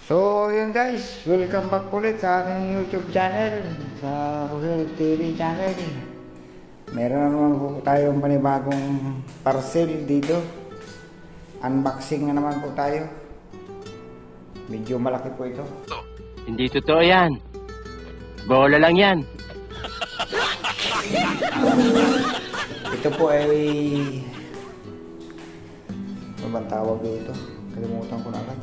So, yun guys, welcome back ulit sa aking YouTube channel, sa Kusunod TV channel. Meron naman po tayong panibagong parcel dito. Unboxing na naman po tayo. Medyo malaki po ito. Hindi totoo yan. Bola lang yan. Ito po ay... ano bang tawag dito? Kalimutan ko na agad.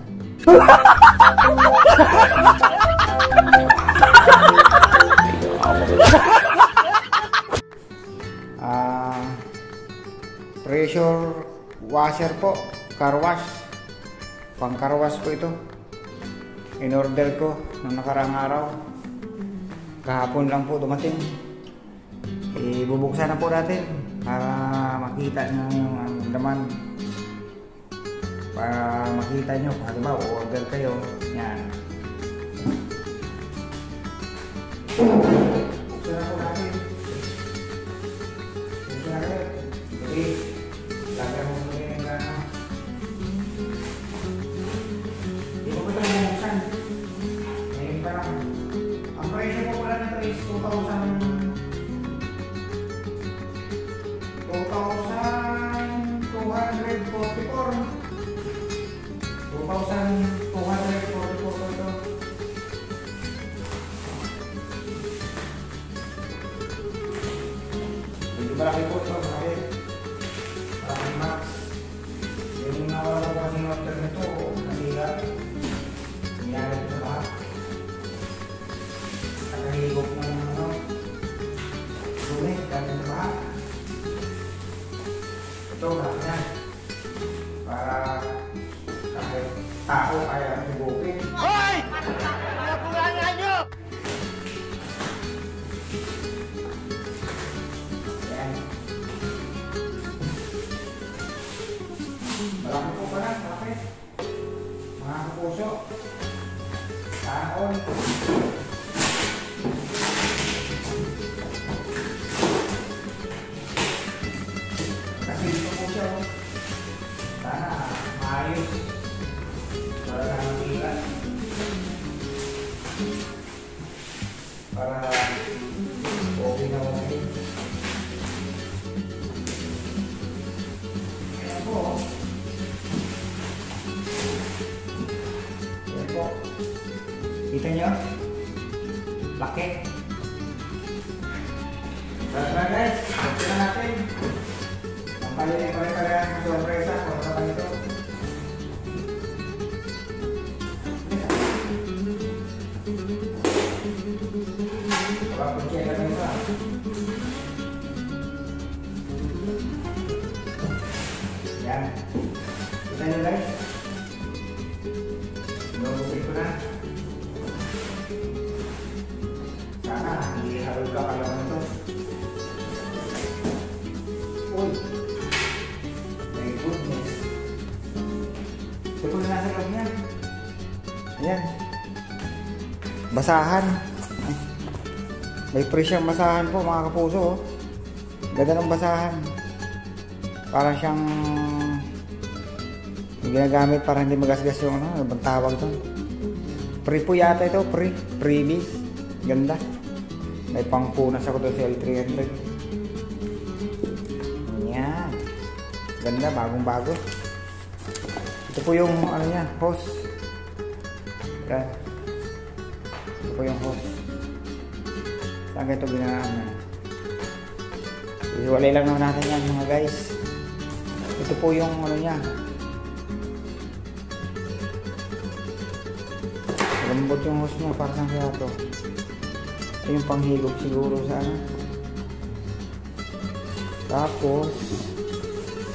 Pressure washer po, car wash, pang car wash po ito. In order ko nung nakarang araw, kahapon lang po dumating. Ibubuksan na po natin para makita nyo yung laman, para makita nyo kung halimbawa order kayo yan. Buksan na po natin. Buksan na rin. Okay. Lagyan mo muna yung gano'n. Hindi ko ito buksan. Ngayon pa lang. Ang presyo po pala nito is 2,244 po ito. Medyo malaki po ito, malaki. Parang max. Yung nawala ko kasi yung order nito, nasira. Nangyari ito sa lahat. Nakahigop ng dumi, dami sa lahat. Ito, malaki na. Para kahit tao kaya higupin. Hoy! Nakulangan nyo! Ayan. Malaki po pala, malaki. Mga kapuso. Taon. Kasi ito po siya. Sana maayos. Para nakakita. Para okay na okay. Ayan po. Ayan po. Kita nyo? Laki. Tara guys, buksan na natin. Ang pare-parehan ng sorpresa kung ano naman ito. Pag-check natin ito. Yan. Kita nyo guys. Nabuksan ko na. Sana hindi harap ka kalaman ito. Uy! My goodness! Ito po na nasa loob niya. Ayan. Basahan. Ay. May presyang basahan po mga kapuso. Oh. Ganda ng basahan. Parang siyang ginagamit para hindi magasgas yung ano bang tawag doon. Pre po yata ito. Freebies. Ganda. May pangpunas ako doon sa L300. Yan. Ganda. Bagong bago. Ito po yung ano niya. Hose. Yan. Ito po yung hose. Saan ito ginaan na? Iwalay lang naman natin yan mga guys. Ito po yung ano niya. Lambot yung hose niya. Para saan kaya ito? Ito yung panghigop siguro sa ano. Tapos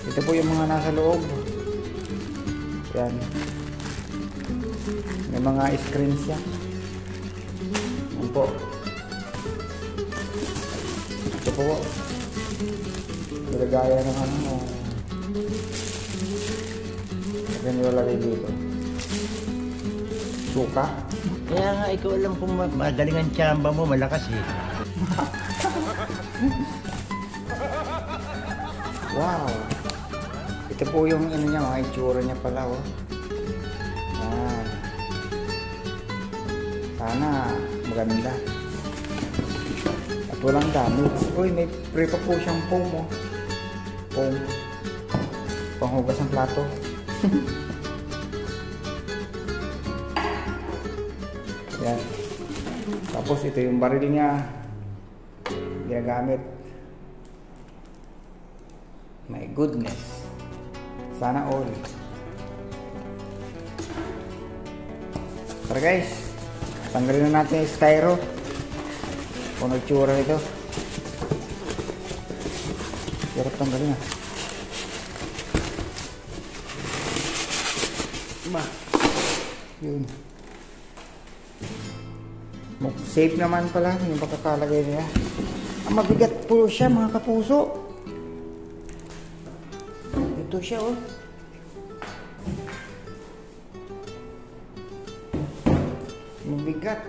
ito po yung mga nasa loob. Yan. May mga screens yan. Yan po. Ito po. Nilagaya ng ano. Ito yung nilalagay dito. Suka. Kaya nga, ikaw alam kung magaling ang tsamba mo, malakas eh. Wow! Ito po yung ano niya, mga itsura niya pala, oh. Yan. Sana maganda. At walang damage. Uy, may pre pa po siyang foam, oh. Foam. Panghugas ng plato. Yan. Tapos ito yung baril niya. Ginagamit. My goodness. Sana all. Tara guys. Tanggalin na natin yung styro. Kung nagtsura ito. Pero tanggalin na. Yun. Safe naman pala yung pagkakalagay niya. Ang mabigat po siya mga kapuso. Ito siya oh. Mabigat.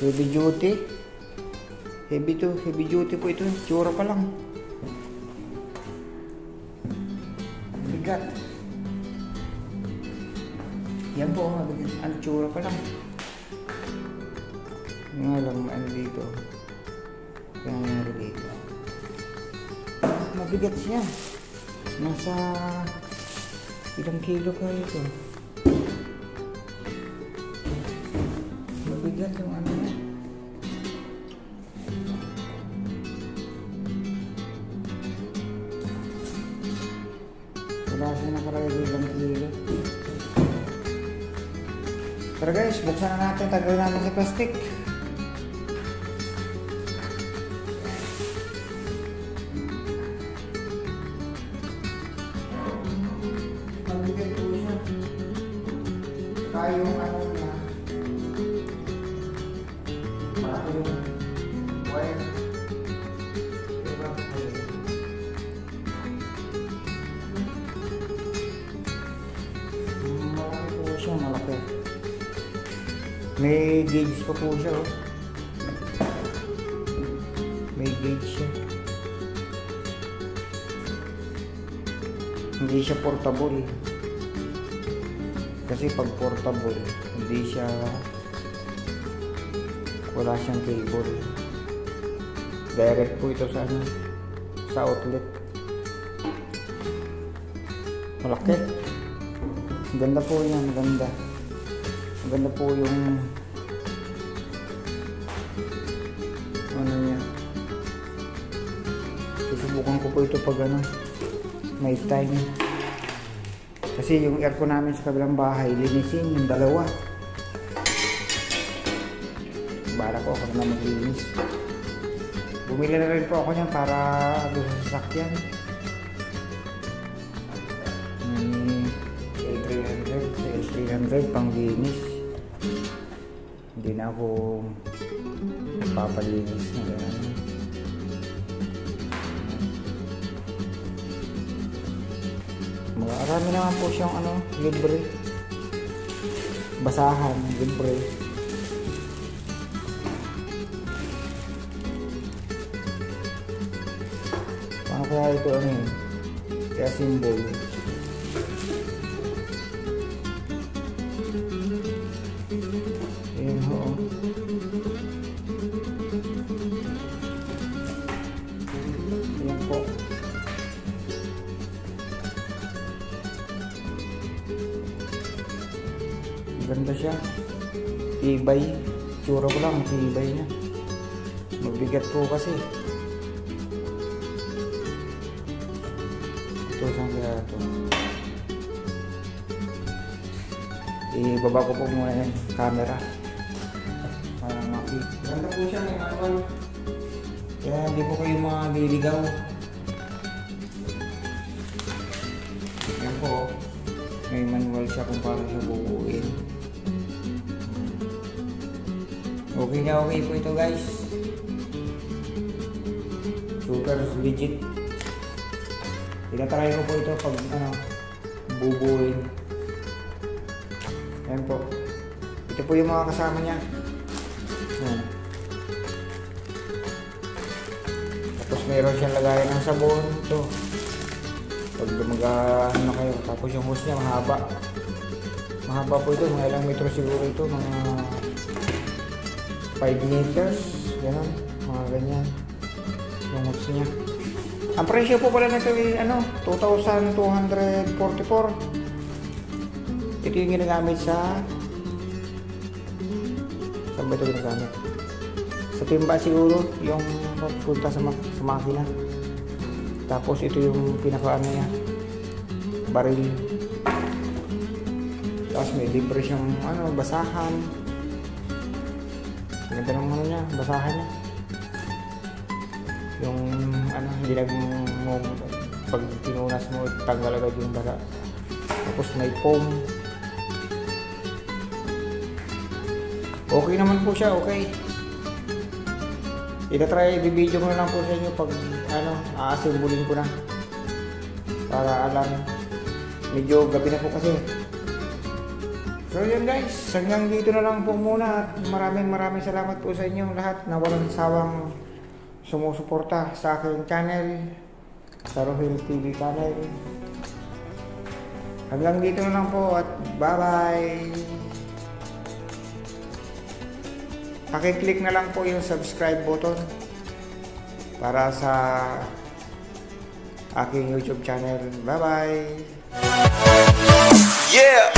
Heavy duty. Heavy duty po ito. Tsura pa lang. Mabigat. Yan po, mabigat. Ang tsura pa lang. Nga lang, ano dito. Kaya nangyari dito. Mabigat siya. Nasa ilang kilo pa ito. Mabigat yung ano niya. Wala siya nakalagay ilang kilo. Tara guys, buksan na natin. Tagalin natin sa plastic. Mabigat po siya. Saka yung ano niya. Saka yung wire. Diba? Malaki po siya, malaki. May gauge pa po siya oh. May gauge siya. Hindi siya portable. Kasi pag portable, hindi siya, wala siyang cable. Direct po ito sa ano, sa outlet. Malaki. Ganda po yan, ganda. Maganda po yung ano niya. Susubukan ko po ito pag ano, may time. Kasi yung aircon namin sa kabilang bahay, linisin yung dalawa. Bala ko ako na maglinis. Bumili na rin po ako niyan para doon sa sasakyan. 300 pang linis. Hindi na ako papalinis na gano'n. Marami naman po siyang ano, libre. Basahan, libre. Paano kaya ito ano yun? Kaya symbol. Ayan ho. Ayan po. Ganda siya. Tibay. Tsura ko lang, tibay niya. Mabigat po kasi. Ito, saan kaya ito? Ibaba ko po muna yung camera. Para makita. Ganda po siya, may manual. Kaya hindi po kayo mga liligaw. Yan po. May manual siya kung paano siya buuin. Okay na okay po ito guys. Super legit. Tinatry ko po ito pag ano, bubuuin. Ayan po. Ito po yung mga kasama niya. Ayan. Tapos meron siyang lagayan ng sabon. Ito. Pag mag-ano kayo. Tapos yung hose niya mahaba. Mahaba po ito, mga ilang metro siguro ito, mga 5 meters, gano'n, mga ganyan. Yung hooks niya. Ang presyo po pala nito ay 2,244. Ito yung ginagamit sa... Saan ba ito ginagamit? Sa timba siguro, yung punta sa makina. Tapos ito yung pinaka niya, baril. Tapos may libre siyang basahan. Ganda ng niya, basahan niya. Yung hindi mo pag tinunas mo, tanggal agad yung basa. Tapos may foam. Okay naman po siya, okay. Itatry, bibidyo ko na lang po sa inyo pag aasimbulin ko na. Para alam. Medyo gabi na po kasi. So yun guys, hanggang dito na lang po muna. At maraming salamat po sa inyo lahat na walang sawang sumusuporta sa aking channel, sa Rohel TV channel. Hanggang dito na lang po at bye bye. Paki-click na lang po yung subscribe button para sa aking YouTube channel. Bye bye. Yeah.